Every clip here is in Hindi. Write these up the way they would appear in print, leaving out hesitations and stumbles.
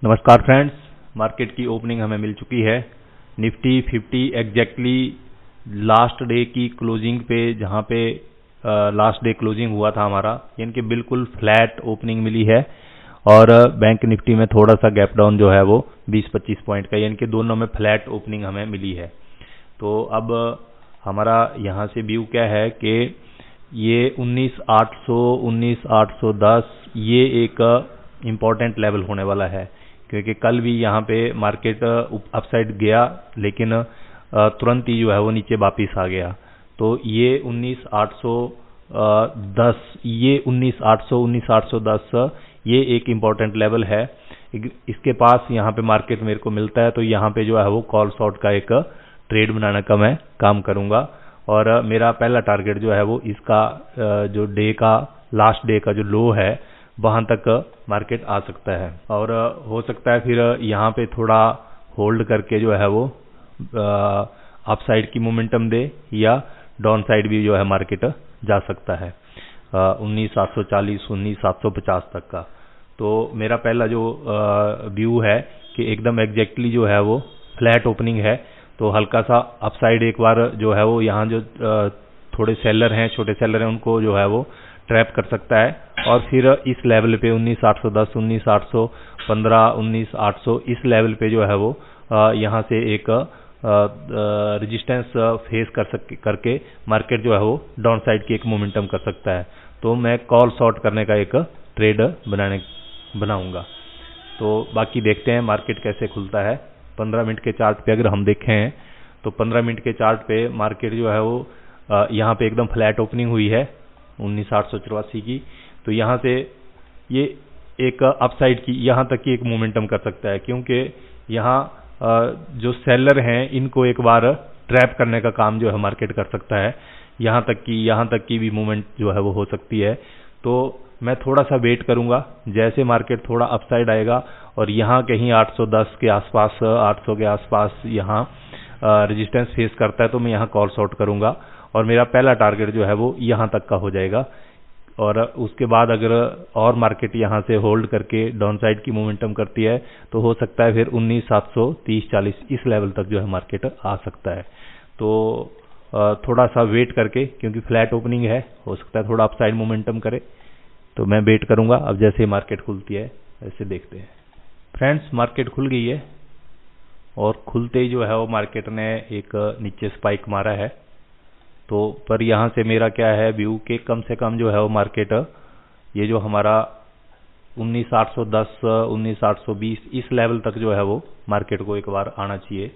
नमस्कार फ्रेंड्स, मार्केट की ओपनिंग हमें मिल चुकी है। निफ्टी 50 एग्जैक्टली लास्ट डे की क्लोजिंग पे, जहां पे लास्ट डे क्लोजिंग हुआ था हमारा, इनके बिल्कुल फ्लैट ओपनिंग मिली है। और बैंक निफ्टी में थोड़ा सा गैप डाउन जो है वो 20-25 पॉइंट का, यानी कि दोनों में फ्लैट ओपनिंग हमें मिली है। तो अब हमारा यहाँ से व्यू क्या है कि ये 19,800 19,810 ये एक इम्पॉर्टेंट लेवल होने वाला है, क्योंकि कल भी यहाँ पे मार्केट अपसाइड गया, लेकिन तुरंत ही जो है वो नीचे वापिस आ गया। तो ये 19,810 ये 19,800 19,810 ये एक इम्पॉर्टेंट लेवल है। इसके पास यहाँ पे मार्केट मेरे को मिलता है, तो यहाँ पे जो है वो कॉल शॉर्ट का एक ट्रेड बनाने का मैं काम करूंगा। और मेरा पहला टारगेट जो है वो इसका जो डे का लास्ट डे का जो लो है वहां तक मार्केट आ सकता है, और हो सकता है फिर यहाँ पे थोड़ा होल्ड करके जो है वो अपसाइड की मोमेंटम दे, या डाउन साइड भी जो है मार्केट जा सकता है 19,740 19,750 तक का। तो मेरा पहला जो व्यू है कि एकदम एग्जैक्टली जो है वो फ्लैट ओपनिंग है, तो हल्का सा अपसाइड एक बार जो है वो यहाँ जो थोड़े सेलर हैं, छोटे सेलर हैं, उनको जो है वो ट्रैप कर सकता है। और फिर इस लेवल पे 19,810 19,815 19,800 इस लेवल पे जो है वो यहाँ से एक रेजिस्टेंस फेस करके मार्केट जो है वो डाउन साइड की एक मोमेंटम कर सकता है। तो मैं कॉल शॉर्ट करने का एक ट्रेड बनाऊंगा। तो बाकी देखते हैं मार्केट कैसे खुलता है। 15 मिनट के चार्ट पे अगर हम देखें तो 15 मिनट के चार्ट पे मार्केट जो है वो यहाँ पे एकदम फ्लैट ओपनिंग हुई है 19,884 की। तो यहाँ से ये एक अपसाइड की यहाँ तक की एक मोमेंटम कर सकता है, क्योंकि यहाँ जो सेलर हैं इनको एक बार ट्रैप करने का काम जो है मार्केट कर सकता है। यहाँ तक की भी मूवमेंट जो है वो हो सकती है। तो मैं थोड़ा सा वेट करूंगा, जैसे मार्केट थोड़ा अपसाइड आएगा और यहाँ कहीं 810 के आसपास 800 के आसपास यहाँ रेजिस्टेंस फेस करता है, तो मैं यहाँ कॉल शॉर्ट करूंगा। और मेरा पहला टारगेट जो है वो यहाँ तक का हो जाएगा। और उसके बाद अगर और मार्केट यहाँ से होल्ड करके डाउन साइड की मोमेंटम करती है, तो हो सकता है फिर 19,730-40 इस लेवल तक जो है मार्केट आ सकता है। तो थोड़ा सा वेट करके, क्योंकि फ्लैट ओपनिंग है, हो सकता है थोड़ा अपसाइड मोमेंटम करे, तो मैं वेट करूंगा। अब जैसे मार्केट खुलती है ऐसे देखते हैं। फ्रेंड्स, मार्केट खुल गई है, और खुलते ही जो है वो मार्केट ने एक नीचे स्पाइक मारा है। तो पर यहाँ से मेरा क्या है व्यू के कम से कम जो है वो मार्केट ये जो हमारा 19,810 19,820 इस लेवल तक जो है वो मार्केट को एक बार आना चाहिए।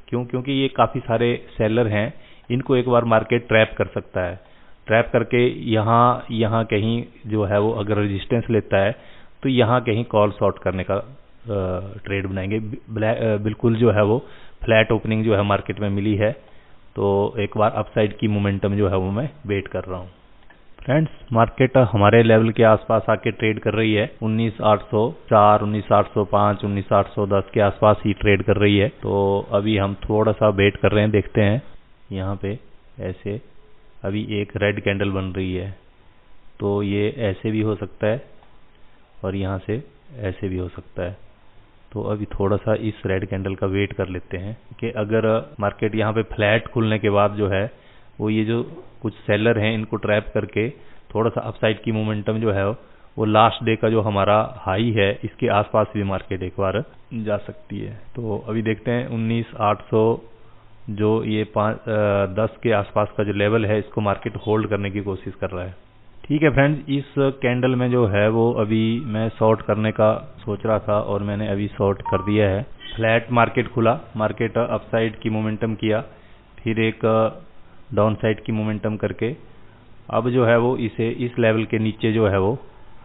क्योंकि ये काफ़ी सारे सेलर हैं, इनको एक बार मार्केट ट्रैप कर सकता है। ट्रैप करके यहाँ कहीं जो है वो अगर रेजिस्टेंस लेता है, तो यहाँ कहीं कॉल शॉर्ट करने का ट्रेड बनाएंगे। बिल्कुल जो है वो फ्लैट ओपनिंग जो है मार्केट में मिली है, तो एक बार अपसाइड की मोमेंटम जो है वो मैं वेट कर रहा हूँ। फ्रेंड्स, मार्केट हमारे लेवल के आसपास आके ट्रेड कर रही है 19,804 19,805 19,810 के आसपास ही ट्रेड कर रही है। तो अभी हम थोड़ा सा वेट कर रहे हैं, देखते हैं। यहाँ पे ऐसे अभी एक रेड कैंडल बन रही है, तो ये ऐसे भी हो सकता है और यहाँ से ऐसे भी हो सकता है। तो अभी थोड़ा सा इस रेड कैंडल का वेट कर लेते हैं कि अगर मार्केट यहाँ पे फ्लैट खुलने के बाद जो है वो ये जो कुछ सेलर हैं इनको ट्रैप करके थोड़ा सा अपसाइड की मोमेंटम जो है वो लास्ट डे का जो हमारा हाई है इसके आसपास भी मार्केट एक बार जा सकती है। तो अभी देखते हैं 19,800 जो ये 10 के आसपास का जो लेवल है, इसको मार्केट होल्ड करने की कोशिश कर रहा है। ठीक है फ्रेंड्स, इस कैंडल में जो है वो अभी मैं शॉर्ट करने का सोच रहा था, और मैंने अभी शॉर्ट कर दिया है। फ्लैट मार्केट खुला, मार्केट अपसाइड की मोमेंटम किया, फिर एक डाउन साइड की मोमेंटम करके अब जो है वो इसे इस लेवल के नीचे जो है वो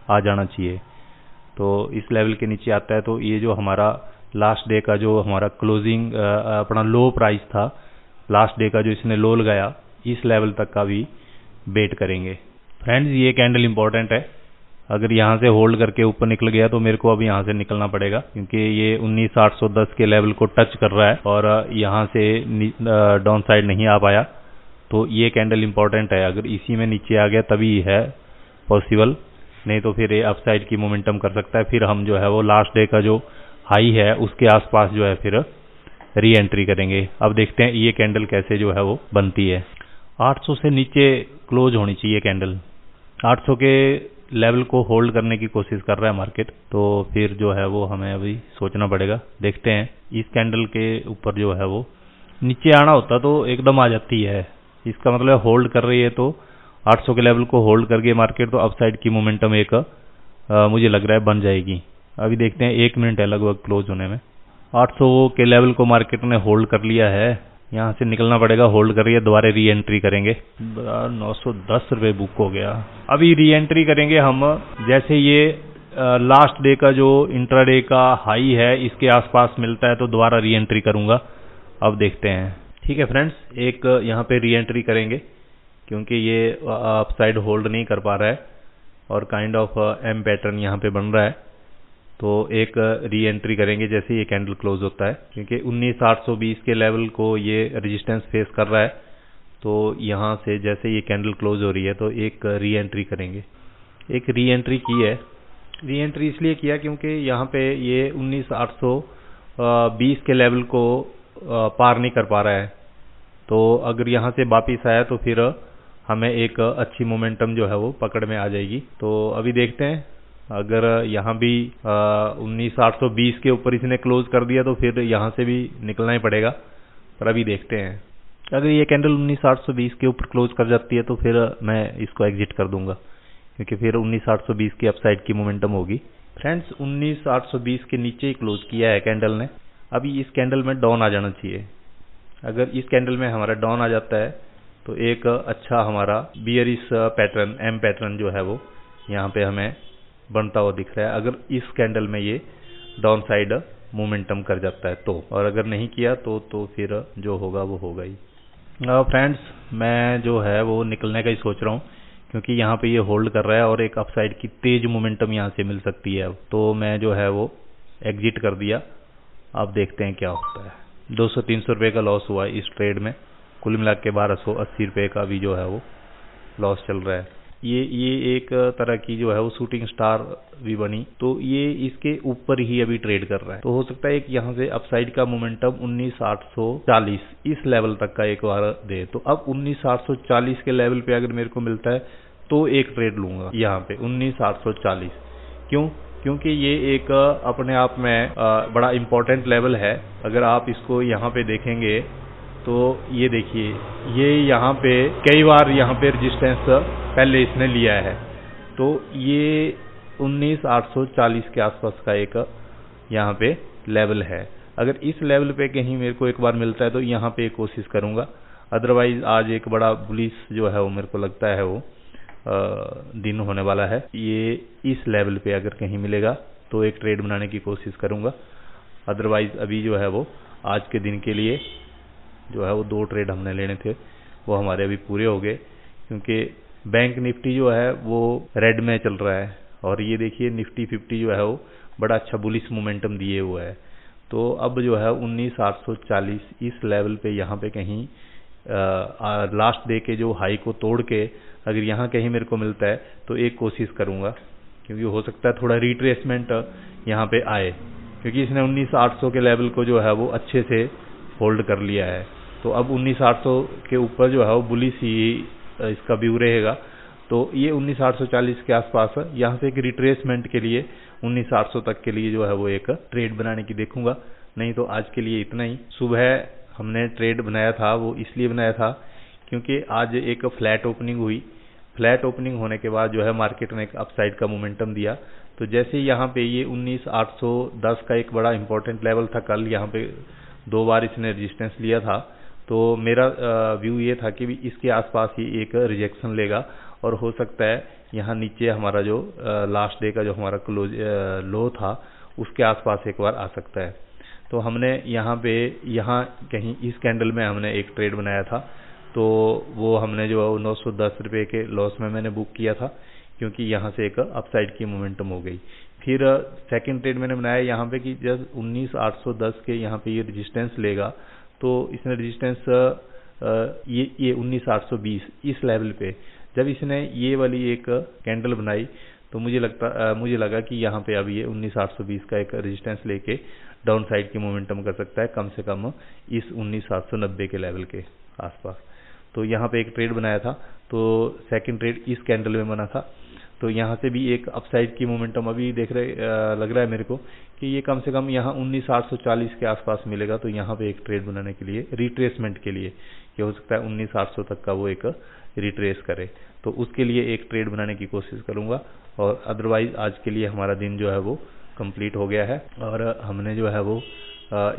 आ जाना चाहिए। तो इस लेवल के नीचे आता है तो ये जो हमारा लास्ट डे का जो हमारा क्लोजिंग अपना लो प्राइस था, लास्ट डे का जो इसने लो लगाया, इस लेवल तक का भी वेट करेंगे। फ्रेंड्स, ये कैंडल इंपॉर्टेंट है। अगर यहाँ से होल्ड करके ऊपर निकल गया तो मेरे को अब यहाँ से निकलना पड़ेगा, क्योंकि ये 19,810 के लेवल को टच कर रहा है और यहाँ से डाउन साइड नहीं आ पाया। तो ये कैंडल इंपॉर्टेंट है। अगर इसी में नीचे आ गया तभी है पॉसिबल, नहीं तो फिर ये अपसाइड की मोमेंटम कर सकता है। फिर हम जो है वो लास्ट डे का जो हाई है उसके आसपास जो है फिर री एंट्री करेंगे। अब देखते हैं ये कैंडल कैसे जो है वो बनती है। 800 से नीचे क्लोज होनी चाहिए कैंडल। 800 के लेवल को होल्ड करने की कोशिश कर रहा है मार्केट, तो फिर जो है वो हमें अभी सोचना पड़ेगा। देखते हैं इस कैंडल के ऊपर जो है वो नीचे आना होता तो एकदम आ जाती है, इसका मतलब होल्ड कर रही है, तो 800 के लेवल को होल्ड करके मार्केट तो अपसाइड की मोमेंटम एक मुझे लग रहा है बन जाएगी। अभी देखते हैं 1 मिनट है लगभग क्लोज होने में। 800 के लेवल को मार्केट ने होल्ड कर लिया है, यहाँ से निकलना पड़ेगा। होल्ड कर रही है, दोबारा री एंट्री करेंगे। 910 रुपये बुक हो गया। अभी री एंट्री करेंगे हम, जैसे ये लास्ट डे का जो इंट्राडे का हाई है इसके आसपास मिलता है तो दोबारा री एंट्री करूंगा। अब देखते हैं। ठीक है फ्रेंड्स, एक यहाँ पे री एंट्री करेंगे क्योंकि ये अपसाइड होल्ड नहीं कर पा रहा है और काइंड ऑफ एम पैटर्न यहाँ पे बन रहा है, तो एक री एंट्री करेंगे जैसे ये कैंडल क्लोज होता है, क्योंकि 19820 के लेवल को ये रेजिस्टेंस फेस कर रहा है। तो यहाँ से जैसे ये कैंडल क्लोज हो रही है तो एक री एंट्री करेंगे। एक री एंट्री की है। री एंट्री इसलिए किया क्योंकि यहाँ पे ये 19820 के लेवल को पार नहीं कर पा रहा है, तो अगर यहाँ से वापिस आया तो फिर हमें एक अच्छी मोमेंटम जो है वो पकड़ में आ जाएगी। तो अभी देखते हैं, अगर यहाँ भी 19820 के ऊपर इसने क्लोज कर दिया तो फिर यहाँ से भी निकलना ही पड़ेगा, पर अभी देखते हैं। अगर ये कैंडल 19820 के ऊपर क्लोज कर जाती है तो फिर मैं इसको एग्जिट कर दूंगा, क्योंकि फिर 19820 की अपसाइड की मोमेंटम होगी। फ्रेंड्स, 19820 के नीचे ही क्लोज किया है कैंडल ने। अभी इस कैंडल में डाउन आ जाना चाहिए। अगर इस कैंडल में हमारा डाउन आ जाता है तो एक अच्छा हमारा बियरिश पैटर्न, एम पैटर्न जो है वो यहाँ पे हमें बनता हुआ दिख रहा है। अगर इस कैंडल में ये डाउन साइड मोमेंटम कर जाता है तो, और अगर नहीं किया तो फिर जो होगा वो होगा ही। फ्रेंड्स, मैं जो है वो निकलने का ही सोच रहा हूँ, क्योंकि यहाँ पे ये होल्ड कर रहा है और एक अपसाइड की तेज मोमेंटम यहाँ से मिल सकती है। तो मैं जो है वो एग्जिट कर दिया। अब देखते हैं क्या होता है। 200-300 रुपये का लॉस हुआ इस ट्रेड में, कुल मिला के 1280 रुपये का भी जो है वो लॉस चल रहा है। ये एक तरह की जो है वो शूटिंग स्टार भी बनी, तो ये इसके ऊपर ही अभी ट्रेड कर रहा है। तो हो सकता है एक यहाँ से अपसाइड का मोमेंटम 19840 इस लेवल तक का एक बार दे। तो अब 19840 के लेवल पे अगर मेरे को मिलता है तो एक ट्रेड लूंगा यहाँ पे 19840। क्यों? क्योंकि ये एक अपने आप में बड़ा इंपॉर्टेंट लेवल है। अगर आप इसको यहाँ पे देखेंगे तो ये देखिए, ये यहाँ पे कई बार यहाँ पे रेजिस्टेंस पहले इसने लिया है, तो ये 19840 के आसपास का एक यहाँ पे लेवल है। अगर इस लेवल पे कहीं मेरे को एक बार मिलता है तो यहाँ पे कोशिश करूँगा। अदरवाइज आज एक बड़ा बुलिश जो है वो मेरे को लगता है वो दिन होने वाला है। ये इस लेवल पे अगर कहीं मिलेगा तो एक ट्रेड बनाने की कोशिश करूँगा। अदरवाइज अभी जो है वो आज के दिन के लिए जो है वो 2 ट्रेड हमने लेने थे वो हमारे अभी पूरे हो गए, क्योंकि बैंक निफ्टी जो है वो रेड में चल रहा है और ये देखिए निफ्टी 50 जो है वो बड़ा अच्छा बुलिश मोमेंटम दिए हुआ है। तो अब जो है 19840 इस लेवल पे यहाँ पे कहीं लास्ट डे के जो हाई को तोड़ के अगर यहाँ कहीं मेरे को मिलता है तो एक कोशिश करूँगा, क्योंकि हो सकता है थोड़ा रिट्रेसमेंट यहाँ पे आए, क्योंकि इसने 19800 के लेवल को जो है वो अच्छे से होल्ड कर लिया है। तो अब 19800 के ऊपर जो है वो बुलिश ही इसका व्यू रहेगा। तो ये 19840 के आसपास यहाँ से एक रिट्रेसमेंट के लिए 19800 तक के लिए जो है वो एक ट्रेड बनाने की देखूंगा। नहीं तो आज के लिए इतना ही। सुबह हमने ट्रेड बनाया था वो इसलिए बनाया था क्योंकि आज एक फ्लैट ओपनिंग हुई। फ्लैट ओपनिंग होने के बाद जो है मार्केट ने एक अपसाइड का मोमेंटम दिया। तो जैसे यहाँ पे ये 19810 का एक बड़ा इंपॉर्टेंट लेवल था, कल यहाँ पे 2 बार इसने रेजिस्टेंस लिया था, तो मेरा व्यू ये था कि भी इसके आसपास ही एक रिजेक्शन लेगा और हो सकता है यहाँ नीचे हमारा जो लास्ट डे का जो हमारा क्लोज लो था उसके आसपास एक बार आ सकता है। तो हमने यहाँ कहीं इस कैंडल में हमने एक ट्रेड बनाया था, तो वो हमने जो 910 रुपये के लॉस में मैंने बुक किया था, क्योंकि यहाँ से एक अपसाइड की मोमेंटम हो गई। फिर सेकंड ट्रेड मैंने बनाया यहाँ पे कि जब 19810 के यहाँ पे ये रेजिस्टेंस लेगा तो इसने रेजिस्टेंस ये 19820 इस लेवल पे जब इसने ये वाली एक कैंडल बनाई तो मुझे लगा कि यहाँ पे अभी ये 19,820 का एक रेजिस्टेंस लेके डाउन साइड की मोमेंटम कर सकता है, कम से कम इस 19,790 के लेवल के आसपास। तो यहाँ पे एक ट्रेड बनाया था, तो सेकंड ट्रेड इस कैंडल में बना था। तो यहाँ से भी एक अपसाइड की मोमेंटम अभी लग रहा है मेरे को कि ये कम से कम यहाँ 19,840 के आसपास मिलेगा। तो यहाँ पे एक ट्रेड बनाने के लिए, रिट्रेसमेंट के लिए, ये हो सकता है 19,800 तक का वो एक रिट्रेस करे, तो उसके लिए एक ट्रेड बनाने की कोशिश करूंगा। और अदरवाइज आज के लिए हमारा दिन जो है वो कंप्लीट हो गया है, और हमने जो है वो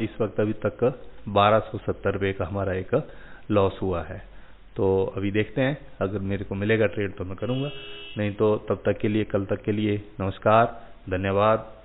इस वक्त अभी तक 1270 रुपये का हमारा एक लॉस हुआ है। तो अभी देखते हैं, अगर मेरे को मिलेगा ट्रेड तो मैं करूंगा, नहीं तो तब तक के लिए, कल तक के लिए नमस्कार, धन्यवाद।